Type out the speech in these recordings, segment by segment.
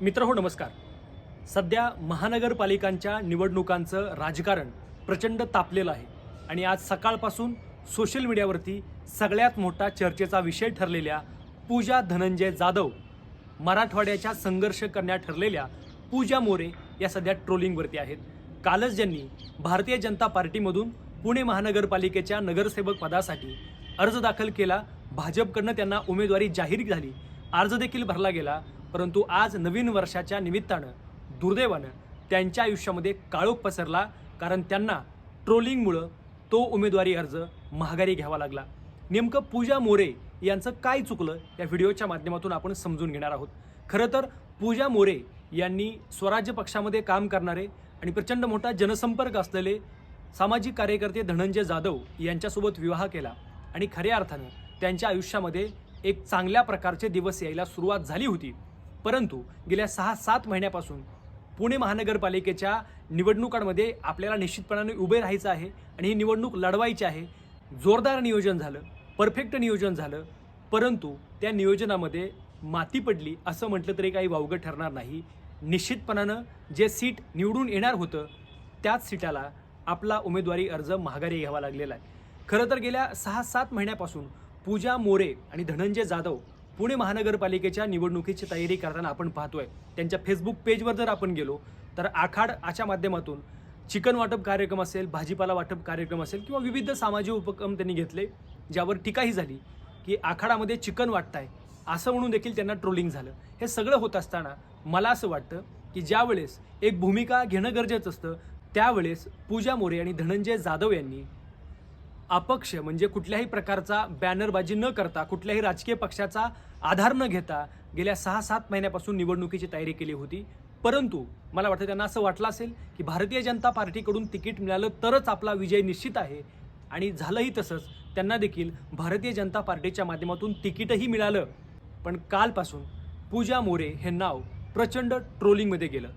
मित्रहो नमस्कार. सध्या महानगरपालिकांच्या निवडणुकांचं राजकारण प्रचंड तापलेलं आहे आणि आज सकाळपासून सोशल मीडियावरती सगळ्यात मोठा चर्चेचा विषय ठरलेल्या पूजा धनंजय जाधव, मराठवाड्याच्या संघर्ष करण्यात ठरलेल्या पूजा मोरे या सध्या ट्रोलिंगवरती आहेत. कालच ज्यांनी भारतीय जनता पार्टीमधून पुणे महानगरपालिकेच्या नगरसेवक पदासाठी अर्ज दाखल केला, भाजपकडनं त्यांना उमेदवारी जाहीर झाली, अर्ज देखील भरला गेला. परंतु आज नवीन वर्षाच्या निमित्तानं दुर्दैवानं त्यांच्या आयुष्यामध्ये काळोख पसरला, कारण त्यांना ट्रोलिंगमुळं तो उमेदवारी अर्ज माघारी घ्यावा लागला. नेमकं पूजा मोरे यांचं काय चुकलं या व्हिडिओच्या माध्यमातून आपण समजून घेणार आहोत. खरं तर पूजा मोरे यांनी स्वराज्य पक्षामध्ये काम करणारे आणि प्रचंड मोठा जनसंपर्क असलेले सामाजिक कार्यकर्ते धनंजय जाधव यांच्यासोबत विवाह केला आणि खऱ्या अर्थानं त्यांच्या आयुष्यामध्ये एक चांगल्या प्रकारचे दिवस यायला सुरुवात झाली होती. परंतु गेल्या 6-7 महिन्यापासून पुणे महानगरपालिकेच्या निवडणुकांमध्ये आपल्याला निश्चितपणाने उभे राहायचं आहे आणि ही निवडणूक लढवायची आहे. जोरदार नियोजन झालं, परफेक्ट नियोजन झालं, परंतु त्या नियोजनामध्ये माती पडली असं म्हटलं तरी काही वावगं ठरणार नाही. निश्चितपणानं जे सीट निवडून येणार होतं त्याच सीटाला आपला उमेदवारी अर्ज माघारी घ्यावा लागलेला आहे. खरं तर गेल्या 6-7 महिन्यापासून पूजा मोरे आणि धनंजय जाधव पुणे महानगरपालिकेच्या निवडणुकीची तयारी करताना आपण पाहतोय. त्यांच्या फेसबुक पेजवर जर आपण गेलो तर आखाडच्या माध्यमातून चिकन वाटप कार्यक्रम असेल, भाजीपाला वाटप कार्यक्रम असेल किंवा विविध सामाजिक उपक्रम त्यांनी घेतले, ज्यावर टीकाही झाली की आखाडामध्ये चिकन वाटताय असं म्हणून देखील त्यांना ट्रोलिंग झालं. हे सगळं होत असताना मला असं वाटतं की ज्यावेळेस एक भूमिका घेणं गरजेचं असतं त्यावेळेस पूजा मोरे आणि धनंजय जाधव यांनी अपक्ष म्हणजे कुठल्याही प्रकारचा बॅनरबाजी न करता, कुठल्याही राजकीय पक्षाचा आधार न घेता गेल्या 6-7 महिन्यापासून निवडणुकीची तयारी केली होती. परंतु मला वाटतं त्यांना असं वाटलं असेल की भारतीय जनता पार्टीकडून तिकीट मिळालं तरच आपला विजय निश्चित आहे आणि झालंही तसंच. त्यांना देखील भारतीय जनता पार्टीच्या माध्यमातून तिकीटही मिळालं. पण कालपासून पूजा मोरे हे नाव प्रचंड ट्रोलिंगमध्ये गेलं.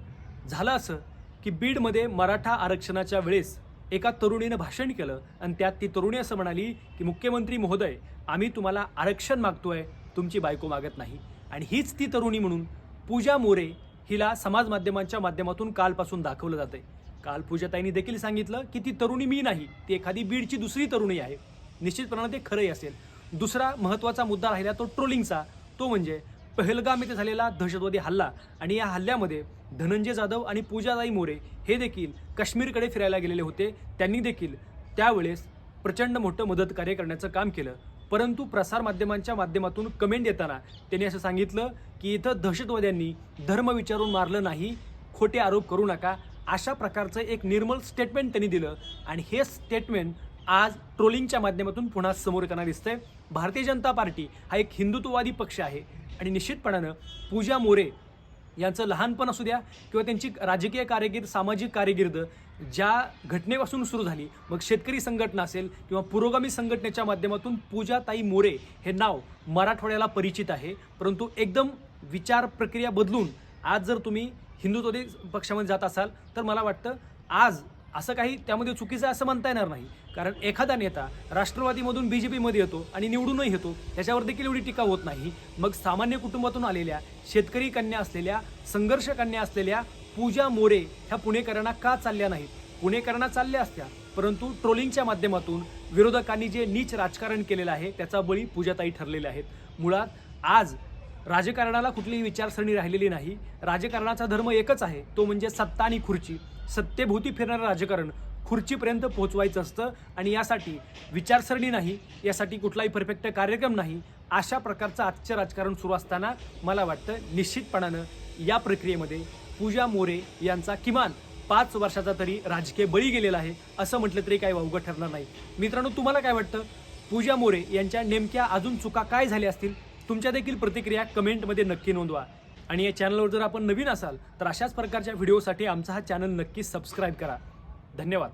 झालं असं की बीडमध्ये मराठा आरक्षणाच्या वेळेस एका तरुणीनं भाषण केलं आणि त्यात ती तरुणी असं म्हणाली की मुख्यमंत्री महोदय, आम्ही तुम्हाला आरक्षण मागतोय, तुमची बायको मागत नाही. आणि हीच ती तरुणी म्हणून पूजा मोरे हिला समाज माध्यमांच्या माध्यमातून कालपासून दाखवलं जातंय. काल पूजाताईंनी देखील सांगितलं की ती तरुणी मी नाही, ती एखादी बीडची दुसरी तरुणी आहे. निश्चितपणाने ते खरंही असेल. दुसरा महत्त्वाचा मुद्दा राहिला तो ट्रोलिंगचा, तो म्हणजे पहलगाम येथे झालेला दहशतवादी हल्ला. आणि या हल्ल्यामध्ये धनंजय जाधव आणि पूजाताई मोरे हे देखील काश्मीरकडे फिरायला गेलेले होते. त्यांनी देखील त्यावेळेस प्रचंड मोठं मदत कार्य करण्याचं काम केलं. परंतु प्रसारमाध्यमांच्या माध्यमातून कमेंट देताना त्यांनी असं सांगितलं की इथं दहशतवाद्यांनी धर्म विचारून मारलं नाही, खोटे आरोप करू नका, अशा प्रकारचं एक निर्मल स्टेटमेंट त्यांनी दिलं. आणि हे स्टेटमेंट आज ट्रोलिंगच्या माध्यमातून पुन्हा समोर येताना दिसतंय. भारतीय जनता पार्टी हा एक हिंदुत्ववादी पक्ष आहे आणि निश्चितपणानं पूजा मोरे यांचं लहानपण असू द्या किंवा त्यांची राजकीय कारकीर्द, सामाजिक कारकीर्द ज्या घटनेपासून सुरू झाली, मग शेतकरी संघटना असेल किंवा पुरोगामी संघटनेच्या माध्यमातून पूजाताई मोरे हे नाव मराठवाड्याला परिचित आहे. परंतु एकदम विचार प्रक्रिया बदलून आज जर तुम्ही हिंदुत्ववादी पक्षामध्ये जात असाल तर मला वाटतं आज असं काही त्यामध्ये चुकीचं असं म्हणता येणार नाही. कारण एखादा नेता राष्ट्रवादीमधून BJPमध्ये येतो आणि निवडूनही येतो, त्याच्यावर देखील एवढी टीका होत नाही. मग सामान्य कुटुंबातून आलेल्या शेतकरी कन्या असलेल्या, संघर्ष कन्या असलेल्या पूजा मोरे ह्या पुणेकरांना का चालल्या नाहीत? पुणेकरांना चालल्या असत्या, परंतु ट्रोलिंगच्या माध्यमातून विरोधकांनी जे नीच राजकारण केलेलं आहे त्याचा बळी पूजाताई ठरलेले आहेत. मुळात आज राजकारणाला कुठलीही विचारसरणी राहिलेली नाही. राजकारणाचा धर्म एकच आहे, तो म्हणजे सत्ता आणि खुर्ची. सत्तेभोवती फिरणारं राजकारण खुर्चीपर्यंत पोहोचवायचं असतं आणि यासाठी विचारसरणी नाही, यासाठी कुठलाही परफेक्ट कार्यक्रम नाही. अशा प्रकारचं आजचं राजकारण सुरू असताना मला वाटतं निश्चितपणानं या प्रक्रियेमध्ये पूजा मोरे यांचा किमान 5 वर्षाचा तरी राजकीय बळी गेलेला आहे असं म्हटलं तरी काही वावगं ठरणार नाही. मित्रांनो, तुम्हाला काय वाटतं? पूजा मोरे यांच्या नेमक्या अजून चुका काय झाल्या असतील? तुमच्या देखील प्रतिक्रिया कमेंटमध्ये नक्की नोंदवा. आणि या चॅनलवर जर आपण नवीन असाल तर अशाच प्रकारच्या व्हिडिओसाठी आमचा हा चॅनल नक्की सबस्क्राईब करा. धन्यवाद.